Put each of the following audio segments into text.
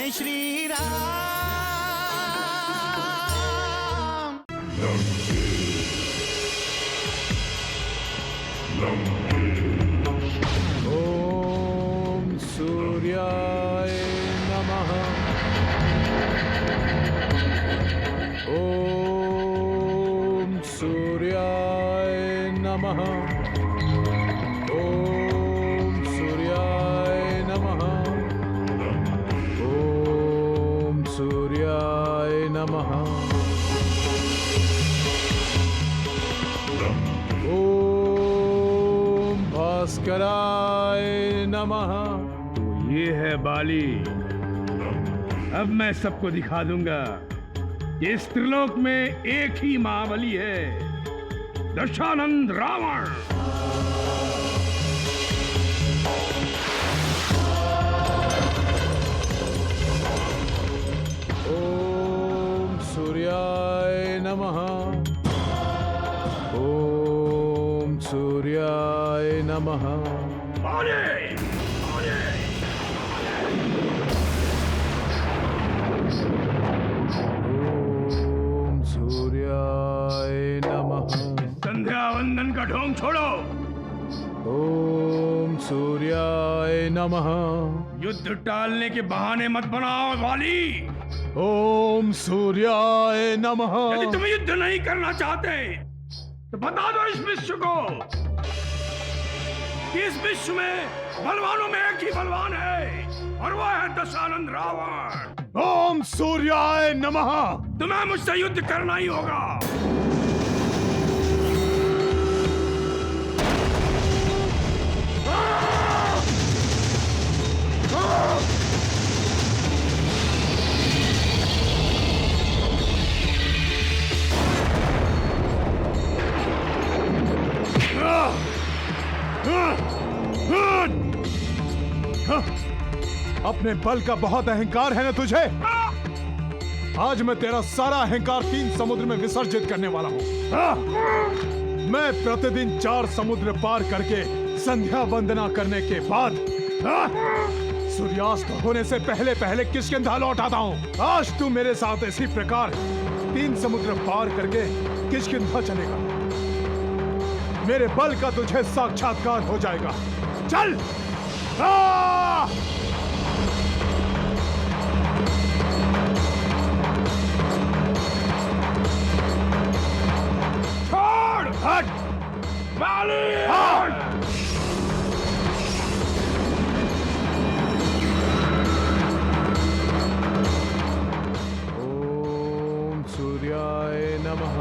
जय श्री राम। ओम सूर्याय नमः। ओम सूर्याय नमः। ओम सूर्याय नमः। ओम सूर्याय नमः। ओम भास्कराय नमः। तो ये है बाली। अब मैं सबको दिखा दूंगा कि इस त्रिलोक में एक ही महाबली है, दशानंद रावण। ओम सूर्याय नमः। ओम सूर्याय नमः। ओम सूर्याय नमः। संध्या वंदन का ढोंग छोड़ो। ओम सूर्याय नमः। युद्ध टालने के बहाने मत बनाओ वाली। ओम सूर्याय नमः। यदि तुम युद्ध नहीं करना चाहते तो बता दो इस विश्व को कि इस विश्व में बलवानों में एक ही बलवान है और वह है दशानंद रावण। ओम सूर्याय नमः। तुम्हें मुझसे युद्ध करना ही होगा। अपने बल का बहुत अहंकार है ना तुझे? आज मैं तेरा सारा अहंकार 3 समुद्र में विसर्जित करने वाला हूँ। मैं प्रतिदिन 4 समुद्र पार करके संध्या वंदना करने के बाद सूर्यास्त होने से पहले पहले किष्किंधा लौट आता हूँ। आज तू मेरे साथ इसी प्रकार 3 समुद्र पार करके किष्किंधा चलेगा। मेरे बल का तुझे साक्षात्कार हो जाएगा। चल! छोड़! हट! बाली! हट! ओम सूर्याय नमः।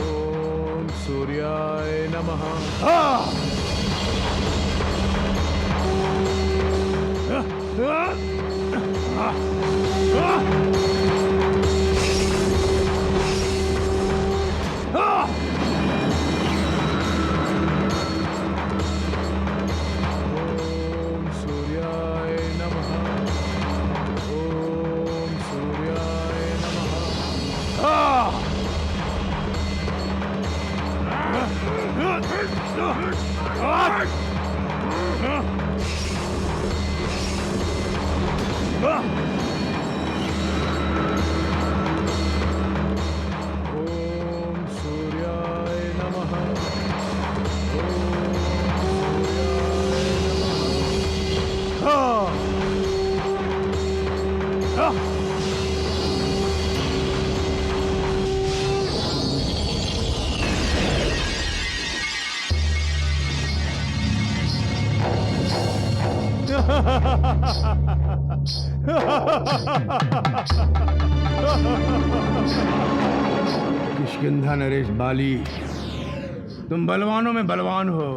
ओम सूर्याय नमः। ओम सूर्याय नमः। ओम सूर्याय ओम सूर्याय नमः। किष्किंधा नरेश बाली, तुम बलवानों में बलवान हो।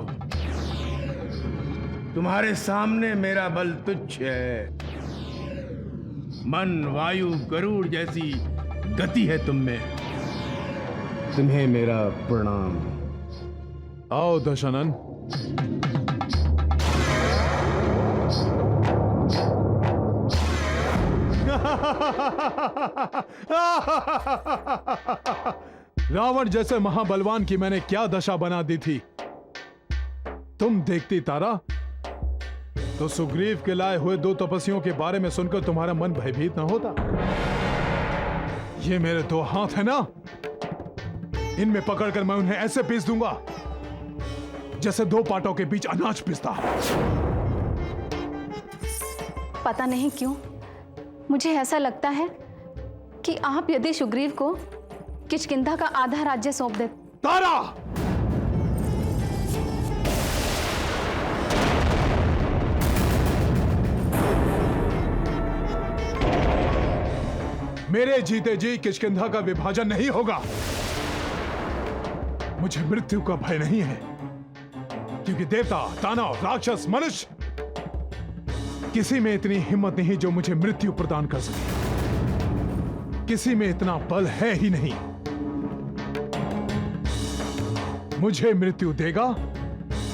तुम्हारे सामने मेरा बल तुच्छ है। मन, वायु, गरुड़ जैसी गति है तुम में। तुम्हें मेरा प्रणाम। आओ दशानन। रावण जैसे महाबलवान की मैंने क्या दशा बना दी थी। तुम देखती तारा, तो सुग्रीव के लाए हुए 2 तपस्वियों के बारे में सुनकर तुम्हारा मन भयभीत ना होता? ये मेरे 2 हाथ है ना, इनमें पकड़कर मैं उन्हें ऐसे पीस दूंगा जैसे 2 पाटों के बीच अनाज पीसता। पता नहीं क्यों मुझे ऐसा लगता है कि आप यदि सुग्रीव को किष्किंधा का आधा राज्य सौंप दे। तारा, मेरे जीते जी किष्किंधा का विभाजन नहीं होगा। मुझे मृत्यु का भय नहीं है, क्योंकि देवता, दानव, राक्षस, मनुष्य, किसी में इतनी हिम्मत नहीं जो मुझे मृत्यु प्रदान कर सके। किसी में इतना बल है ही नहीं। मुझे मृत्यु देगा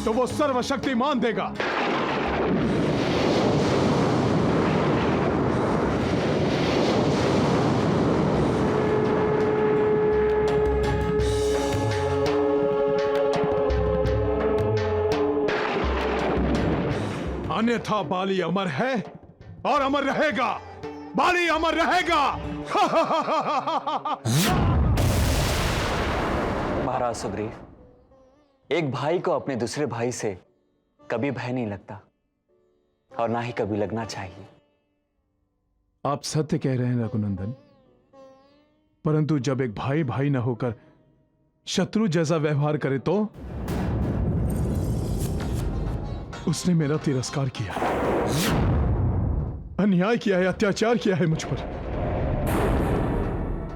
तो वो सर्वशक्तिमान देगा। अन्यथा बाली अमर है और अमर रहेगा। बाली अमर रहेगा। महाराज सुग्रीव, एक भाई को अपने दूसरे भाई से कभी भय नहीं लगता और ना ही कभी लगना चाहिए। आप सत्य कह रहे हैं रघुनंदन, परंतु जब एक भाई भाई न होकर शत्रु जैसा व्यवहार करे तो उसने मेरा तिरस्कार किया, अन्याय किया है, अत्याचार किया है मुझ पर।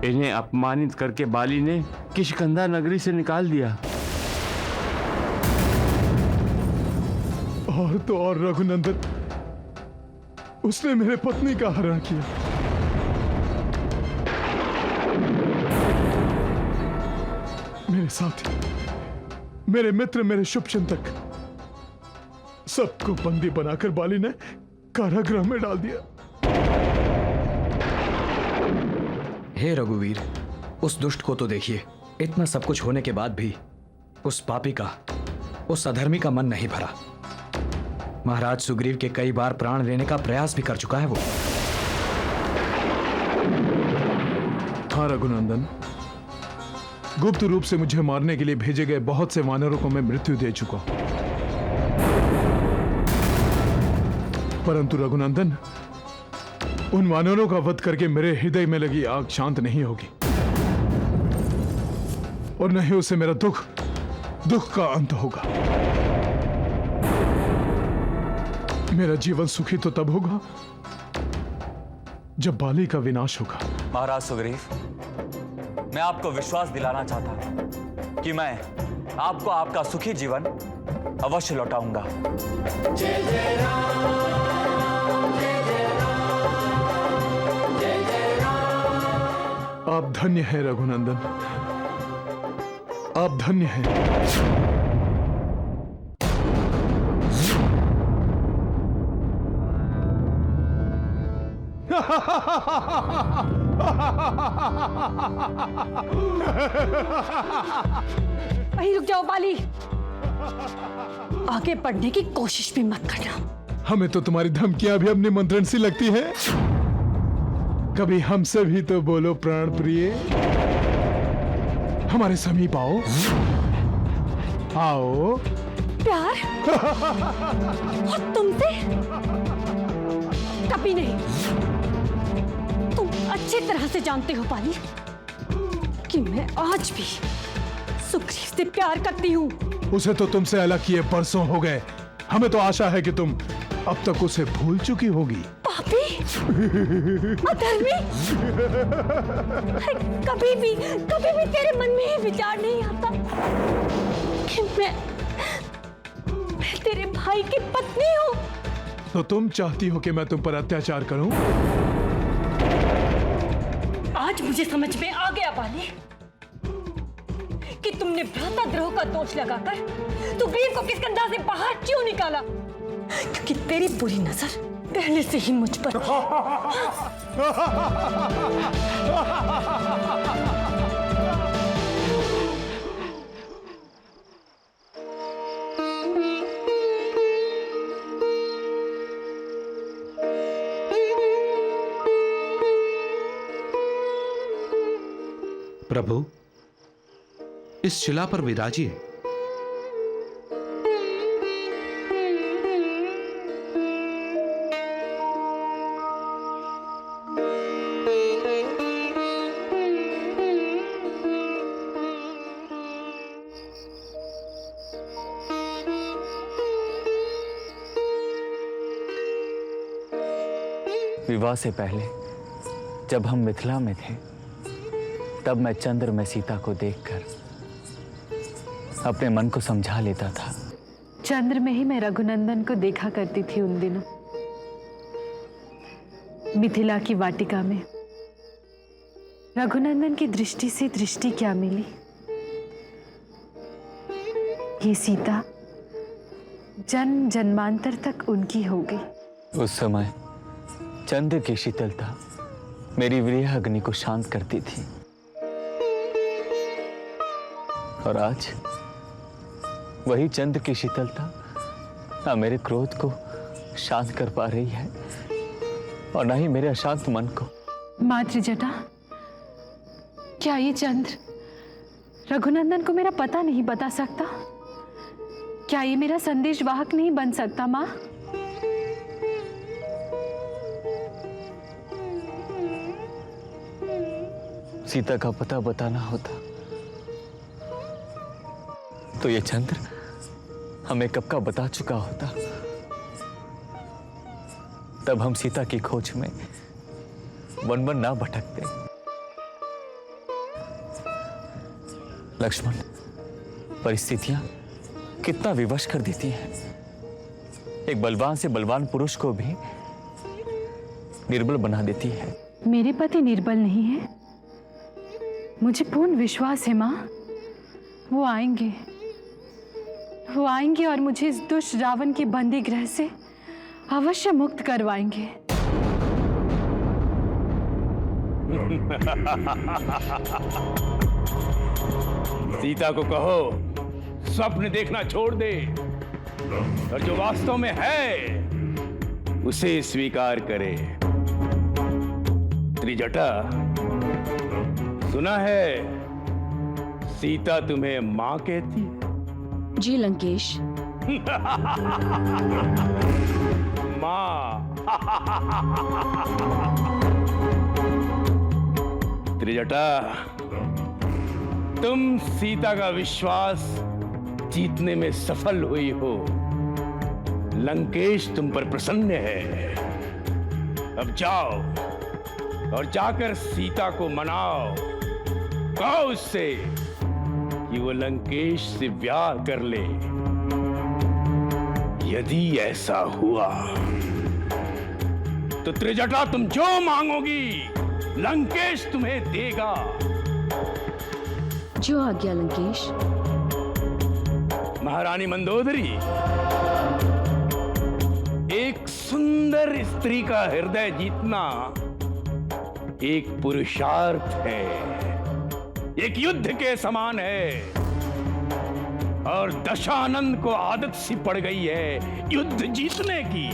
इन्हें अपमानित करके बाली ने किष्किंधा नगरी से निकाल दिया। और तो और रघुनंदन, उसने मेरे पत्नी का हरण किया। मेरे साथी, मेरे मित्र, मेरे शुभचिंतक, सबको बंदी बनाकर बाली ने कारागृह में डाल दिया। हे रघुवीर, उस दुष्ट को तो देखिए, इतना सब कुछ होने के बाद भी उस पापी का, उस अधर्मी का मन नहीं भरा। महाराज सुग्रीव के कई बार प्राण लेने का प्रयास भी कर चुका है वो। हाँ रघुनंदन, गुप्त रूप से मुझे मारने के लिए भेजे गए बहुत से वानरों को मैं मृत्यु दे चुका हूं। परंतु रघुनंदन, उन वानरों का वध करके मेरे हृदय में लगी आग शांत नहीं होगी, और न ही उससे मेरा दुख का अंत होगा। मेरा जीवन सुखी तो तब होगा जब बाली का विनाश होगा। महाराज सुग्रीव, मैं आपको विश्वास दिलाना चाहता हूं कि मैं आपको आपका सुखी जीवन अवश्य लौटाऊंगा। जय जय राम, जय जय राम, जय जय राम। आप धन्य हैं रघुनंदन, आप धन्य हैं। वहीं रुक जाओ बाली, आगे बढ़ने की कोशिश भी मत करना। हमें तो तुम्हारी धमकियां भी अब निमंत्रण सी लगती है। कभी हमसे भी तो बोलो प्राण प्रिय, हमारे समीप आओ। आओ। प्यार? और तुमसे कभी नहीं। तुम अच्छी तरह से जानते हो बाली कि मैं आज भी सुग्रीव से प्यार करती हूँ। उसे तो तुमसे अलग किए बरसों हो गए। हमें तो आशा है कि तुम अब तक उसे भूल चुकी होगी। पापी, अधर्मी, कभी भी तेरे मन में ही विचार नहीं आता कि मैं तेरे भाई की पत्नी हूँ। तो तुम चाहती हो कि मैं तुम पर अत्याचार करूं? आज मुझे समझ में आ गया बाली कि तुमने भ्राताद्रोह का दोष लगाकर सुग्रीव को किष्किंधा से बाहर क्यों निकाला, क्योंकि तेरी बुरी नजर पहले से ही मुझ पर थी। प्रभु, इस शिला पर विराजिए। विवाह से पहले जब हम मिथिला में थे, तब मैं चंद्र में सीता को देखकर अपने मन को समझा लेता था। चंद्र में ही मैं रघुनंदन को देखा करती थी उन दिनों, मिथिला की वाटिका में। रघुनंदन की दृष्टि से दृष्टि क्या मिली, ये सीता जन्म जन्मांतर तक उनकी हो गई। उस समय चंद्र की शीतलता मेरी विरह अग्नि को शांत करती थी, और आज वही चंद्र की शीतलता ना मेरे क्रोध को शांत कर पा रही है और ना ही मेरे अशांत मन को। माँ त्रिजटा, क्या ये चंद्र रघुनंदन को मेरा पता नहीं बता सकता? क्या ये मेरा संदेश वाहक नहीं बन सकता माँ? सीता का पता बताना होता तो ये चंद्र हमें कब का बता चुका होता। तब हम सीता की खोज में वन वन ना भटकते। लक्ष्मण, परिस्थितियां कितना विवश कर देती हैं। एक बलवान से बलवान पुरुष को भी निर्बल बना देती है। मेरे पति निर्बल नहीं है, मुझे पूर्ण विश्वास है माँ। वो आएंगे और मुझे इस दुष्ट रावण के बंदी गृह से अवश्य मुक्त करवाएंगे। सीता को कहो स्वप्न देखना छोड़ दे और जो वास्तव में है उसे स्वीकार करे। त्रिजटा, सुना है सीता तुम्हें मां कहती है? जी लंकेश। मां। त्रिजटा, तुम सीता का विश्वास जीतने में सफल हुई हो। लंकेश तुम पर प्रसन्न है। अब जाओ और जाकर सीता को मनाओ। कहो उससे कि वो लंकेश से ब्याह कर ले। यदि ऐसा हुआ तो त्रिजटा तुम जो मांगोगी लंकेश तुम्हें देगा। जो आज्ञा लंकेश। महारानी मंदोदरी, एक सुंदर स्त्री का हृदय जीतना एक पुरुषार्थ है, एक युद्ध के समान है। और दशानंद को आदत सी पड़ गई है युद्ध जीतने की।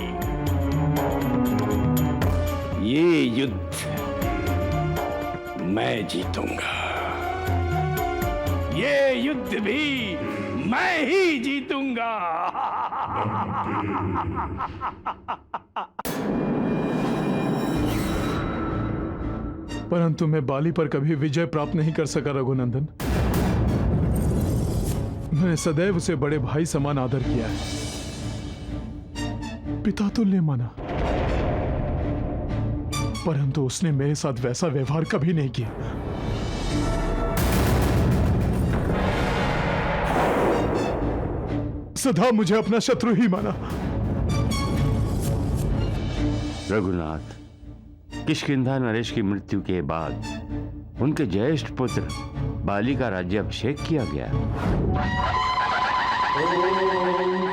ये युद्ध मैं जीतूंगा। ये युद्ध भी मैं ही जीतूंगा। परंतु मैं बाली पर कभी विजय प्राप्त नहीं कर सका रघुनंदन। मैंने सदैव उसे बड़े भाई समान आदर किया है, पिता तुल्य माना, परंतु उसने मेरे साथ वैसा व्यवहार कभी नहीं किया। सदा मुझे अपना शत्रु ही माना। रघुनाथ, किष्किंधा नरेश की मृत्यु के बाद उनके ज्येष्ठ पुत्र बाली का राज्याभिषेक किया गया।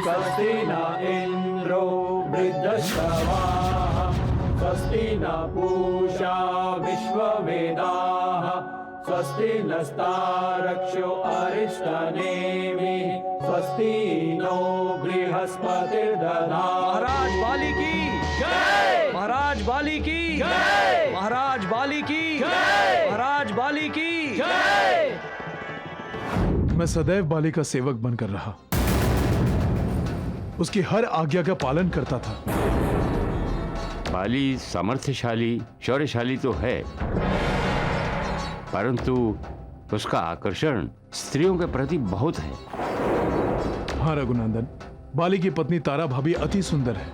स्वस्ति न इंद्रो वृद्धश्रवाः स्वस्ति न पूषा विश्ववेदाः स्वस्ति नस्तारक्षो अरिष्टनेमिः स्वस्ति नो बृहस्पतिर्दधातु। महाराज बाली की जय। महाराज बाली की जय। महाराज बाली की जय। महाराज महाराज बाली की जय। मैं सदैव बाली का सेवक बनकर रहा, उसकी हर आज्ञा का पालन करता था। बाली सामर्थ्यशाली शौर्यशाली तो है, परंतु उसका आकर्षण स्त्रियों के प्रति बहुत है। हाँ रघुनंदन, बाली की पत्नी तारा भाभी अति सुंदर है,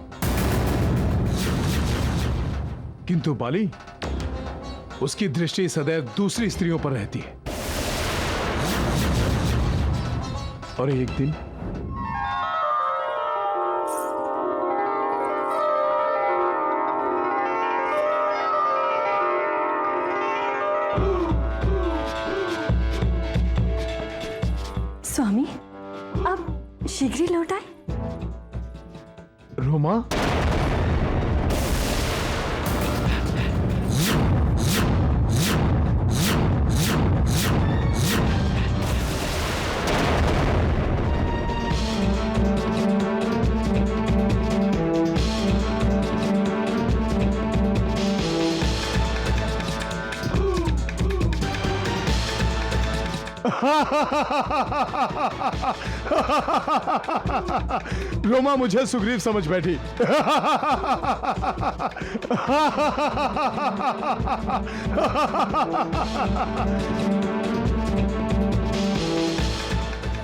किंतु बाली उसकी दृष्टि सदैव दूसरी स्त्रियों पर रहती है। और एक दिन स्वामी, आप शीघ्र ही लौट आए। रोमा, रोमा मुझे सुग्रीव समझ बैठी।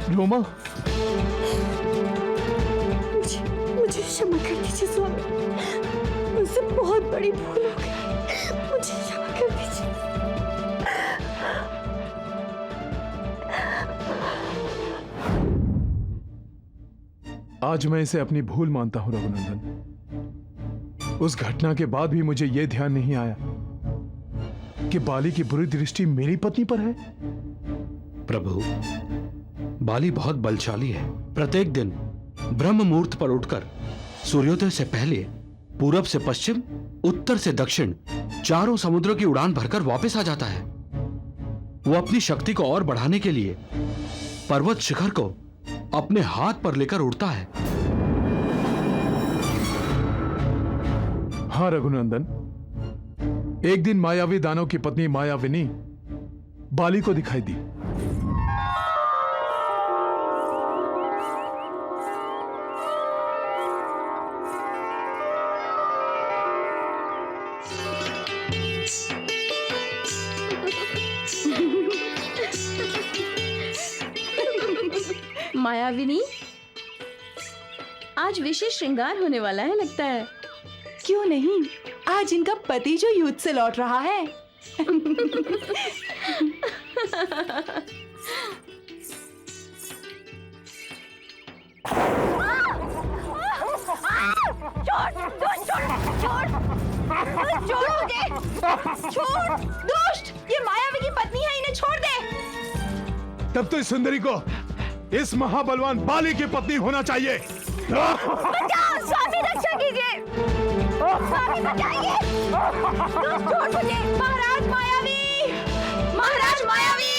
रोमा, मुझे क्षमा कर दीजिए स्वामी, मुझसे बहुत बड़ी भूल हो गई, मुझे क्षमा कर दीजिए। आज मैं इसे अपनी भूल मानता हूं रघुनंदन। उस घटना के बाद भी मुझे यह ध्यान नहीं आया कि बाली की बुरी दृष्टि मेरी पत्नी पर है। प्रभु, बाली बहुत बलशाली है। प्रत्येक दिन ब्रह्म मुहूर्त पर उठकर सूर्योदय से पहले पूरब से पश्चिम, उत्तर से दक्षिण चारों समुद्रों की उड़ान भरकर वापस आ जाता है। वो अपनी शक्ति को और बढ़ाने के लिए पर्वत शिखर को अपने हाथ पर लेकर उड़ता है। हाँ रघुनंदन, एक दिन मायावी दानव की पत्नी मायाविनी बाली को दिखाई दी। मायाविनी, आज विशेष श्रृंगार होने वाला है लगता है। क्यों नहीं, आज इनका पति जो युद्ध से लौट रहा है। छोड़ दुष्ट, ये मायावी की पत्नी है, इन्हें छोड़ दे। तब तो इस सुंदरी को इस महाबलवान बाली की पत्नी होना चाहिए। स्वामी रक्षा कीजिए, स्वामी बचाइए, छोड़ मुझे। महाराज मायावी, महाराज मायावी।